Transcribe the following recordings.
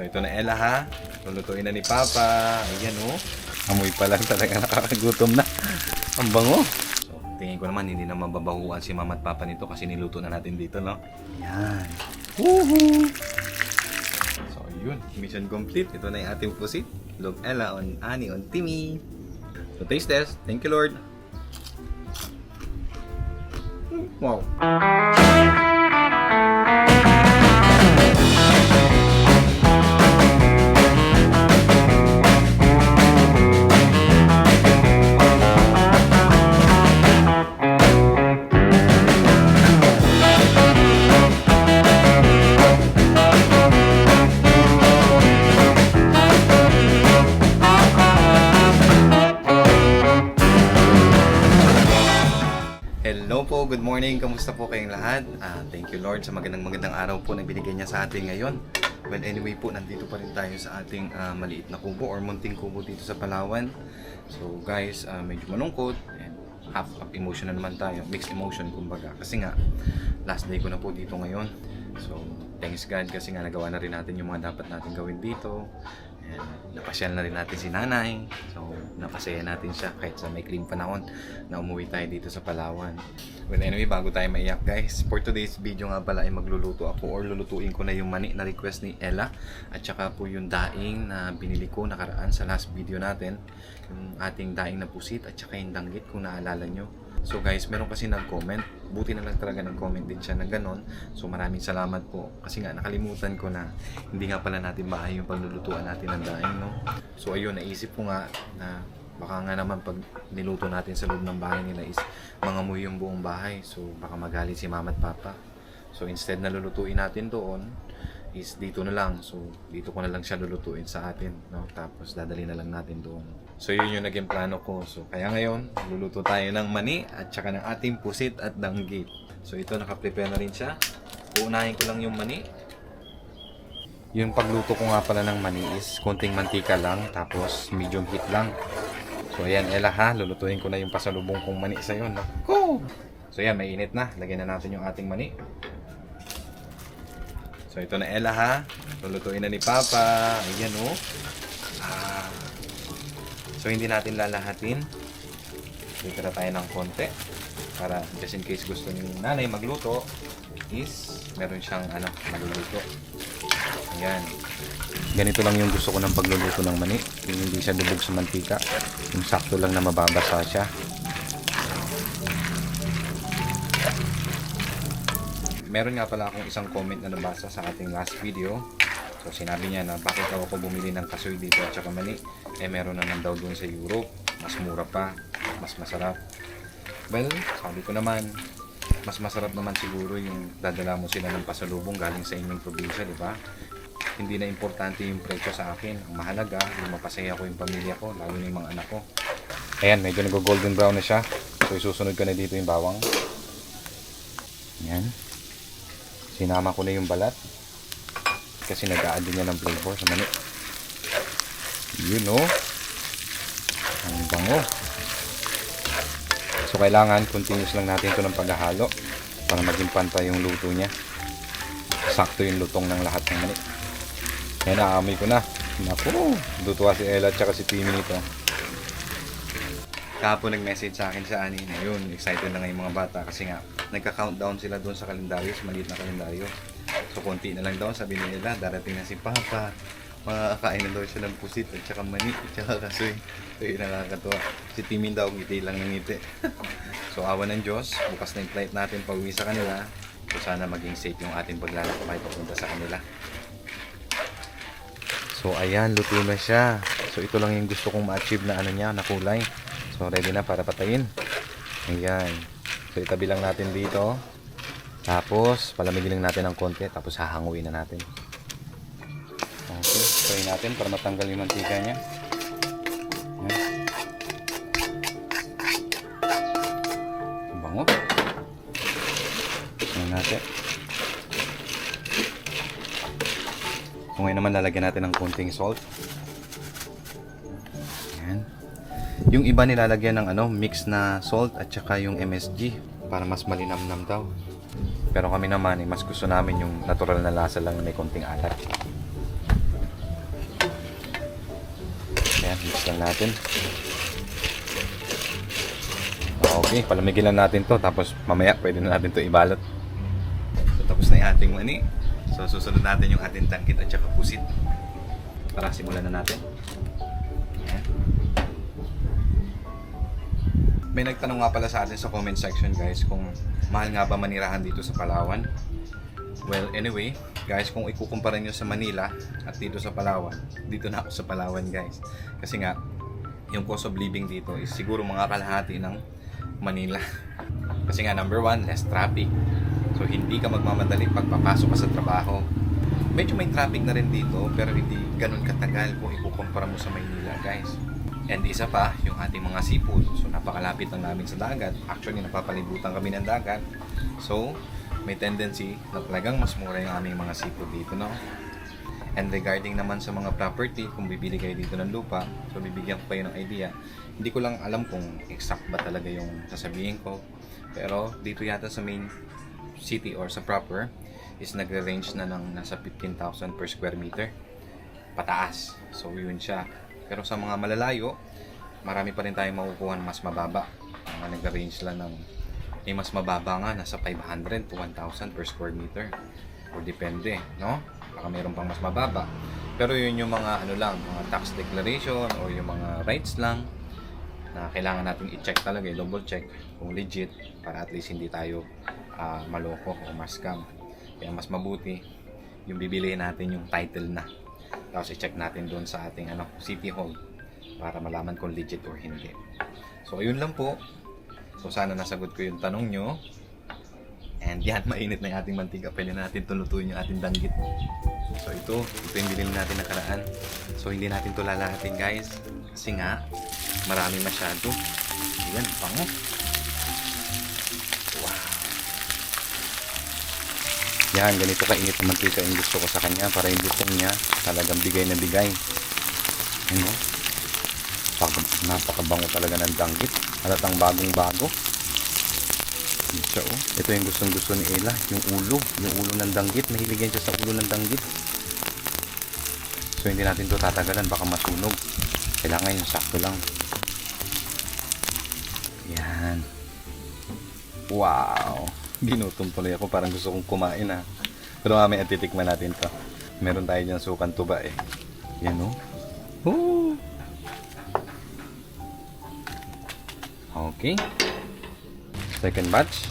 So ito na Ella ha. Lulutuin na ni Papa. Ayan oh. Amoy pa lang talaga nakakagutom na. Ang bango. So tingin ko naman hindi na mababahuan si Mama at Papa nito kasi niluto na natin dito, no? Yan. Woohoo! So yun, mission complete. Ito na yung ating pusit. Log Ella on Ani on Timmy. So taste test. Thank you Lord. Wow. Hello po, good morning. Kamusta po kayong lahat? Thank you Lord sa magandang araw po na binigay niya sa atin ngayon. Well, anyway po, nandito pa rin tayo sa ating maliit na kubo or munting kubo dito sa Palawan. So guys, medyo malungkot and half emotional naman tayo. Mixed emotion kumbaga. Kasi nga, last day ko na po dito ngayon. So, thanks God kasi nga nagawa na rin natin yung mga dapat natin gawin dito. And napasyal na rin natin si nanay. So, napasaya natin siya kahit sa may clean panahon na umuwi tayo dito sa Palawan. Well, anyway, bago tayo maiyak guys, for today's video nga pala ay magluluto ako or lulutuin ko na yung mani na request ni Ella at saka po yung daing na binili ko nakaraan sa last video natin, yung ating daing na pusit at saka yung danggit kung naalala nyo. So guys, meron kasi nag-comment, buti na lang talaga nag-comment din siya na ganon. So maraming salamat po kasi nga nakalimutan ko na hindi nga pala natin maayos yung paglulutuan natin ng daing, no? So ayun, naisip ko nga na baka nga naman pag niluto natin sa loob ng bahay nila is mangamoy yung buong bahay. So baka magalit si Mama at Papa. So instead na lulutuin natin doon is dito na lang. So dito ko na lang siya lulutuin sa atin, no? Tapos dadali na lang natin doon. So yun yung naging plano ko. So kaya ngayon, luluto tayo ng mani at saka ng ating pusit at danggit. So ito, naka-prepare na rin siya. Uunahin ko lang yung mani. Yung pagluto ko nga pala ng mani is konting mantika lang, tapos medium heat lang. So ayan Ella ha, lulutuin ko na yung pasalubong kong mani sa'yo, no? Go! So ayan, may init na. Lagyan na natin yung ating mani. So ito na Ella ha, lulutuin na ni Papa. Ayan oh. So hindi natin lalahatin. Dito na tayo ng konti para just in case gusto ni nanay magluto is meron siyang maluluto. Ayan. Ganito lang yung gusto ko ng pagluluto ng mani. Yung hindi siya lubog sa mantika. Yung sakto lang na mababasa siya. Meron nga pala akong isang comment na nabasa sa ating last video. So sinabi niya na bakit daw ako bumili ng kasoy dito at saka mani. Meron naman daw doon sa Europe. Mas mura pa. Mas masarap. Well, sabi ko naman, mas masarap naman siguro yung dadala mo sila ng pasalubong galing sa inyong probinsya, di ba? Hindi na importante yung presyo sa akin. Ang mahalaga, yung mapasaya ko yung pamilya ko, lalo na yung mga anak ko. Ayan, medyo nag-golden brown na siya. So isusunod ko na dito yung bawang. Ayan. Sinama ko na yung balat. Kasi nag-a-add din niya ng flavor sa mani. Yun o. Ang bango. So kailangan continuous lang natin ito ng paghahalo para maging pantay yung luto niya. Sakto yung lutong ng lahat ng mani. Ayan, naamoy ko na. Naku, lutuwa si Ella at saka si Timmy nito. Kahapon nag-message sa akin sa Ani na yun. Excited na nga yung mga bata kasi nga nagka-countdown sila doon sa kalendaryo, sa maliit na kalendaryo. So konti na lang daw, sabi nila, darating na si Papa. Makakain na daw siya ng pusit at saka mani at saka kasoy. So yun, nakakatuwa. Si Timmy daw, ngiti lang ng ngiti. So awa ng Diyos, bukas na yung flight natin pag uwi sa kanila. So sana maging safe yung ating paglalakbay papunta sa kanila. So ayan, luto na siya. So ito lang yung gusto kong ma-achieve na niya, na kulay. So ready na para patayin. Ayan. So itabi lang natin dito. Tapos palamigin lang natin ng konti. Tapos hahanguin na natin. Okay, try natin para matanggal yung mantika niya. Ayan. Bango. Ayan natin. So ngayon naman lalagyan natin ng konting salt. Ayan. Yung iba nilalagyan ng mix na salt at saka yung MSG para mas malinamnam daw. Pero kami naman mas gusto namin yung natural na lasa lang na may konting alat. mix lang natin. Okay, palamigin lang natin to. Tapos mamaya pwede na natin to ibalot. So tapos na yung ating mani. So susunod natin yung ating tangkit at saka pusit. Tara, simulan na natin. Ayan. May nagtanong nga pala sa atin sa comment section guys kung mahal nga ba manirahan dito sa Palawan. Well, anyway, guys, kung ikukumpara nyo sa Manila at dito sa Palawan, dito na ako sa Palawan guys. Kasi nga, yung cost of living dito is siguro mga kalahati ng Manila. Kasi nga, number one, less traffic. So, hindi ka magmamadali pag papasok ka sa trabaho. Medyo may traffic na rin dito, pero hindi ganun katagal kung ikukumpara mo sa Maynila, guys. And isa pa, yung ating mga seafood. So, napakalapit lang namin sa dagat. Actually, napapalibutan kami ng dagat. So, may tendency na talagang mas mura yung aming mga seafood dito, no? And regarding naman sa mga property, kung bibili kayo dito ng lupa, so bibigyan ko kayo ng idea. Hindi ko lang alam kung exact ba talaga yung sasabihin ko. Pero dito yata sa main city or sa proper is nagre-range na ng nasa 15,000 per square meter pataas. So yun siya. Pero sa mga malalayo, marami pa rin tayong makukuha ng mas mababa. Mga nagre-range lang ng mas mababa nga, nasa 500 to 1,000 per square meter. O depende, no? Baka mayroon pang mas mababa. Pero yun yung mga ano lang, mga tax declaration o yung mga rights lang na kailangan natin i-check talaga, double check kung legit para at least hindi tayo maloko o ma-scam. Kaya mas mabuti yung bibilihin natin yung title na. Tapos i-check natin doon sa ating City Hall para malaman kung legit or hindi. So ayun lang po. So sana nasagot ko yung tanong nyo. And yan, mainit na yung ating mantika. Pwede na natin tulutuin yung ating danggit. So ito yung binili natin nakaraan. So hindi natin to lalahatin guys. Kasi nga, marami masyado. Ayan, pango. Wow. Yan, ganito kainit ang mantika yung gusto ko sa kanya. Para yung gusto niya talagang bigay na bigay. Ano? Napakabango talaga ng danggit. Halatang bagong-bago. Siya, oh. Ito yung gustong-gusto ni Ella, yung ulo ng danggit. Mahilig yan siya sa ulo ng danggit. So hindi natin to tatagalan, baka masunog. Kailangan yung sakto lang. Yan. Wow. Ginutom tuloy ako, parang gusto kong kumain ha. Pero mamaya titikman natin to. Meron tayo dyan sukan tuba eh. Yan oh. Woo! Okay. Second batch.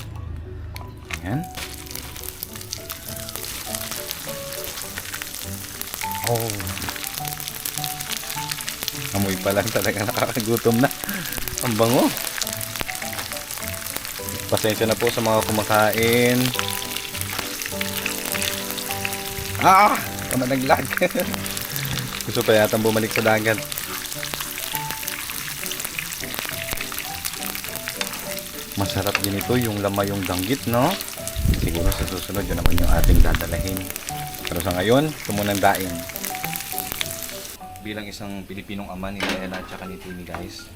Ayan. Oh. Amoy pa lang talaga nakakagutom na. Ang bango. Pasensya na po sa mga kumakain. Tama naglag. Gusto pa yatang bumalik sa dagat. Masarap din ito, yung lamay yung danggit, no? Siguro sa susunod, yun naman yung ating dadalahin. Pero sa ngayon, ito munang daing. Bilang isang Pilipinong ama ni Ella at saka ni Timmy guys,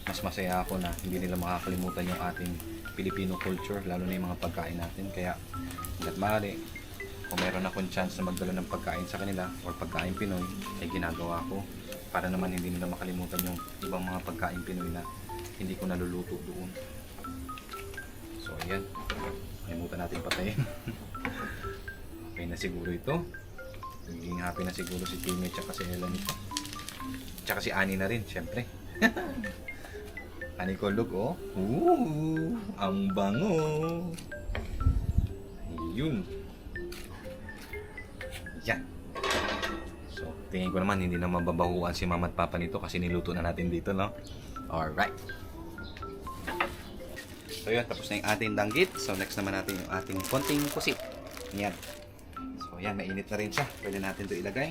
mas masaya ako na hindi nila makakalimutan yung ating Filipino culture, lalo na yung mga pagkain natin. Kaya, hanggat maaari, kung meron akong chance na magdala ng pagkain sa kanila or pagkain Pinoy, ay ginagawa ko para naman hindi nila makalimutan yung ibang mga pagkain Pinoy na hindi ko naluluto doon. So ayan, kalimutan natin patayin. Okay na siguro ito. Naging happy na siguro si Timmy at si Ella nito. Tsaka si Annie na rin, syempre. Annie ko look, oh. Ang bango. Yun. Yan. So, tingin ko naman hindi na mababahuan si mama at papa nito kasi niluto na natin dito, no? Alright. So yun, tapos na yung ating danggit. So next naman natin yung ating konting pusit. Yan. So yan, mainit na rin siya. Pwede natin ito ilagay.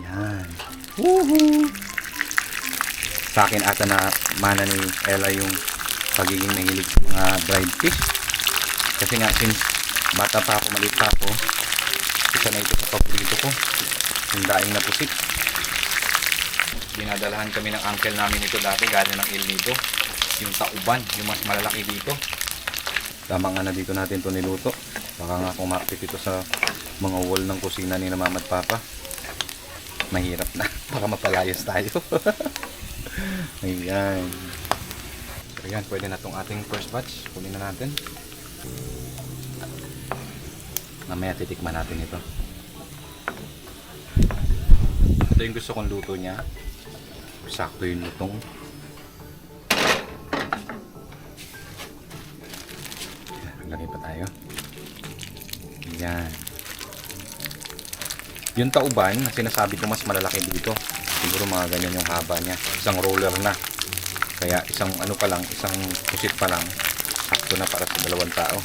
Yan. Woohoo! Sa akin ata na mana ni Ella yung pagiging nahilig sa mga dried fish. Kasi nga since bata pa ako, maliit pa ako, isa na ito sa paborito ko. Yung daing na pusit. Dinadalahan kami ng uncle namin ito dati galing ng El Nido. Yung tauban, yung mas malalaki dito. Tama nga na dito natin ito niluto. Baka nga kumakit ito sa mga wall ng kusina ni na mama at papa. Mahirap na. Baka mapalayas tayo. Ayan. So ayan, pwede na itong ating first batch. Kunin na natin. Mamaya titikman natin ito. Ito yung gusto kong luto niya. Sakto yung lutong. Lagay pa tayo. Ayan. Yung tauban, sinasabi ko mas malalaki dito. Siguro mga ganyan yung haba niya. Isang roller na. Kaya isang ano pa lang, isang pusit pa lang. Sakto na para sa dalawang tao.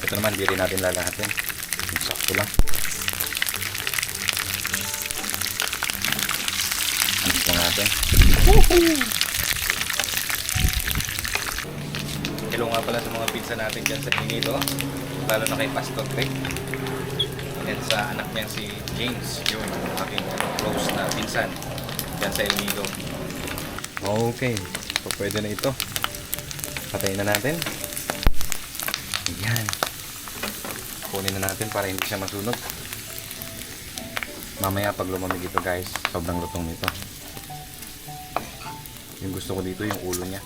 Ito naman, di rin natin lalahatin. Sakto lang. Ito natin. Hello nga pala sa mga pizza natin dyan sa Pinito. Lalo na kay Pastor Greg. At sa anak niya si James, yung aking close na pinsan dyan sa El Nido. Okay, so pwede na ito. Patayin na natin. Ayan. Kunin na natin para hindi siya masunog. Mamaya pag lumamig ito guys, sobrang lutong nito. Yung gusto ko dito yung ulo niya.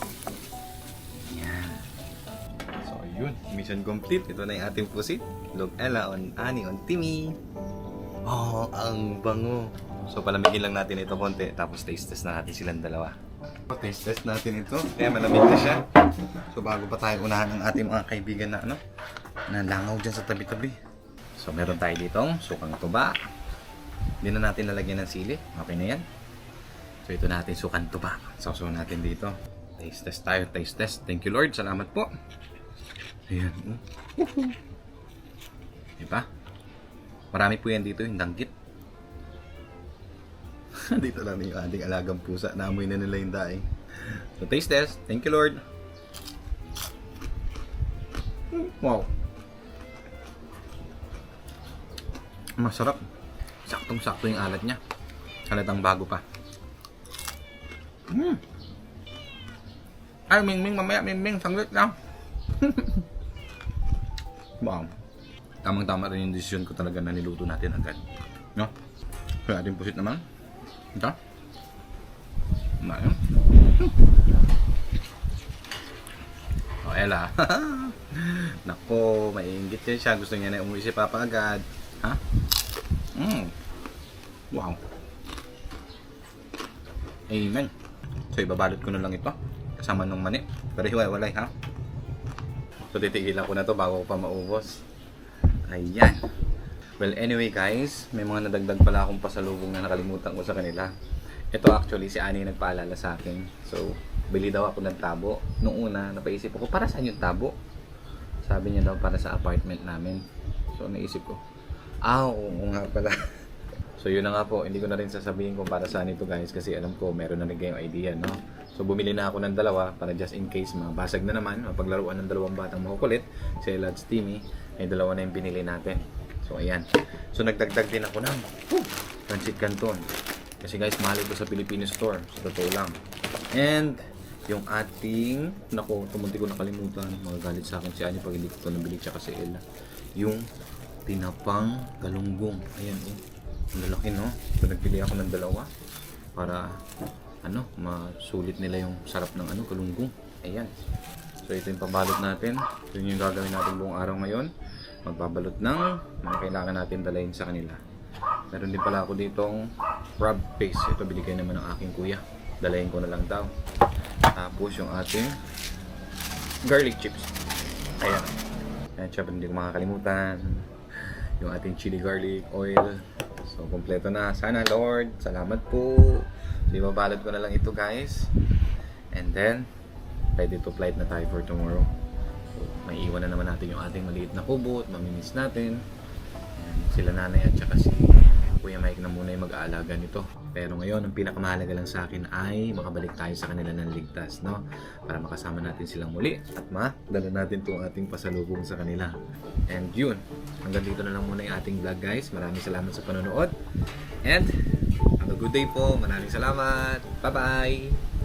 Ayan. So yun, mission complete. Ito na yung ating pusit. Log Ella on Ani on Timmy. Oh, ang bango. So palamigin lang natin ito konti, tapos taste test na natin silang dalawa. Taste test natin ito. Kaya malamig na siya. So bago pa tayo unahan ng ating mga kaibigan na ano, na langaw dyan sa tabi-tabi. So meron tayo ditong sukang tuba. Hindi na natin lalagyan ng sili. Okay na yan. So ito natin sukang tuba. So natin dito. Taste test tayo. Taste test. Thank you Lord. Salamat po. Ayan. Diba? Marami po yan dito yung danggit. Dito lang yung ating alagang pusa. Naamoy na nila yung daing. So taste test. Thank you Lord. Wow. Masarap. Saktong-sakto yung alat niya. Halatang bago pa. Ay, Mingming, mamaya, Mingming, sanglit lang. Wow. Tamang-tama rin yung decision ko talaga na niluto natin agad. No? Kaya ating pusit naman. Ito. Mayo. Oh, Ella. Nako, maiinggit yan siya. Gusto niya na umuwi si Papa agad. Ha? Wow. Amen. So, ibabalot ko na lang ito. Kasama ng mani. Pero hiwa-walay, ha? So, titigilan ko na to bago ko pa maubos. Ayan. Well, anyway guys, may mga nadagdag pala akong pasalubong na nakalimutan ko sa kanila. Ito actually, si Ani nagpaalala sa akin. So, bili daw ako ng tabo. Noong una, napaisip ako, para saan yung tabo? Sabi niya daw, para sa apartment namin. So, naisip ko, oo nga pala. So, yun na nga po. Hindi ko na rin sasabihin kung para saan ito guys. Kasi alam ko, meron na rin kayong idea, no? So, bumili na ako ng dalawa para just in case mabasag na naman. Mapaglaruan ng dalawang batang makukulit. Si Elads Timmy. Ay dalawa na yung pinili natin. So, ayan. So, nagdagdag din ako ng pancit canton. Kasi guys, mahal ito sa Filipino store. Sa totoo lang. And, yung ating, naku, tumunti ko nakalimutan. Magagalit sa akin si Ani pag hindi ko ito nabili. Tsaka si Ella. Yung tinapang galunggong. Ayan, oh. Ang lalaki, no? So, nagpili ako ng dalawa. Para, ano, masulit nila yung sarap ng ano, galunggong. Ayan. So, ito yung pabalot natin. Ito yung gagawin natin buong araw ngayon. Magbabalot ng mga kailangan natin dalayin sa kanila. Meron din pala ako ditong crab paste. Ito binigay naman ng aking kuya. Dalayin ko na lang daw. Tapos yung ating garlic chips. Ayan. Ayan, syempre hindi ko makakalimutan. Yung ating chili garlic oil. So, kompleto na. Sana Lord, salamat po. So, ibabalot ko na lang ito guys. And then, ready to flight na tayo for tomorrow. So, may iwan na naman natin yung ating maliit na kubo at mamimiss natin. And sila nanay at saka si Kuya Mike na muna yung mag-aalaga nito. Pero ngayon, ang pinakamahalaga lang sa akin ay makabalik tayo sa kanila ng ligtas, no? Para makasama natin silang muli at madala natin itong ating pasalubong sa kanila. And yun, hanggang dito na lang muna yung ating vlog guys. Maraming salamat sa panonood. And have a good day po. Maraming salamat. Bye-bye!